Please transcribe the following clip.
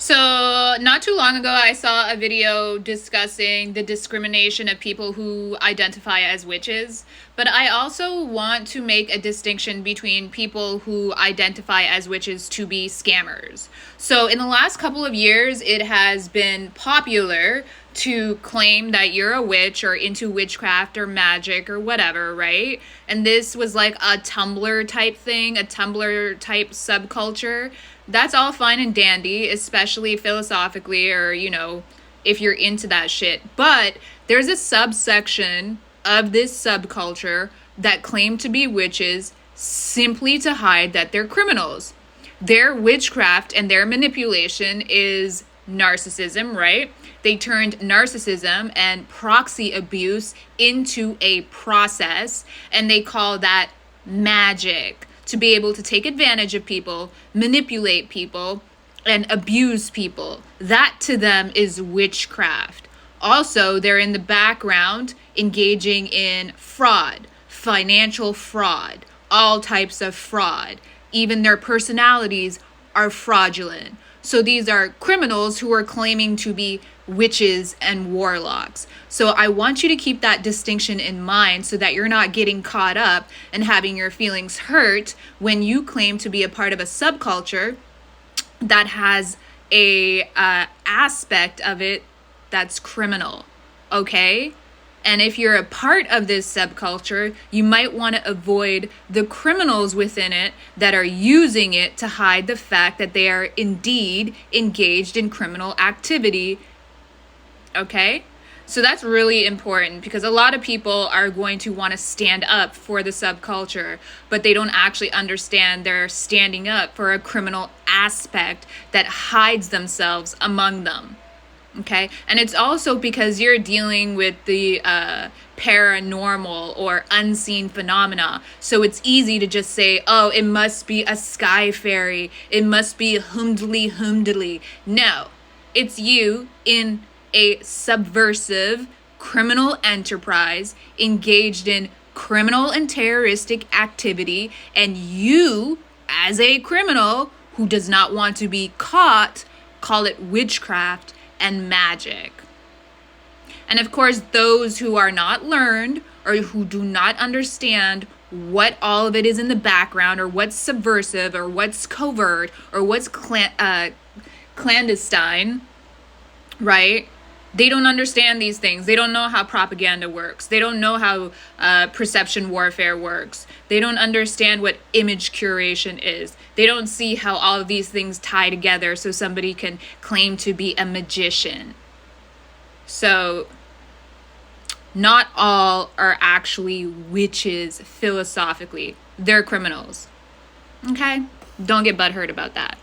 So, not too long ago, I saw a video discussing the discrimination of people who identify as witches. But I also want to make a distinction between people who identify as witches to be scammers. So, in the last couple of years, it has been popular to claim that you're a witch or into witchcraft or magic or whatever, right? And this was like a Tumblr type thing, a Tumblr type subculture. That's all fine and dandy, especially philosophically or, if you're into that shit. But there's a subsection of this subculture that claim to be witches simply to hide that they're criminals. Their witchcraft and their manipulation is narcissism, right? They turned narcissism and proxy abuse into a process, and they call that magic, to be able to take advantage of people, manipulate people, and abuse people. That to them is witchcraft. Also, they're in the background engaging in fraud, financial fraud, all types of fraud. Even their personalities are fraudulent. So these are criminals who are claiming to be witches and warlocks. So I want you to keep that distinction in mind so that you're not getting caught up and having your feelings hurt when you claim to be a part of a subculture that has a aspect of it that's criminal, okay? And if you're a part of this subculture, you might want to avoid the criminals within it that are using it to hide the fact that they are indeed engaged in criminal activity. Okay? So that's really important because a lot of people are going to want to stand up for the subculture, but they don't actually understand they're standing up for a criminal aspect that hides themselves among them. Okay, and it's also because you're dealing with the paranormal or unseen phenomena. So it's easy to just say, oh, it must be a sky fairy. It must be humdly. No, it's you in a subversive criminal enterprise engaged in criminal and terroristic activity. And you, as a criminal who does not want to be caught, call it witchcraft and magic. And of course, those who are not learned or who do not understand what all of it is in the background or what's subversive or what's covert or what's clandestine, right? They don't understand these things. They don't know how propaganda works. They don't know how perception warfare works. They don't understand what image curation is. They don't see how all of these things tie together so somebody can claim to be a magician. So, not all are actually witches philosophically. They're criminals. Okay? Don't get butthurt about that.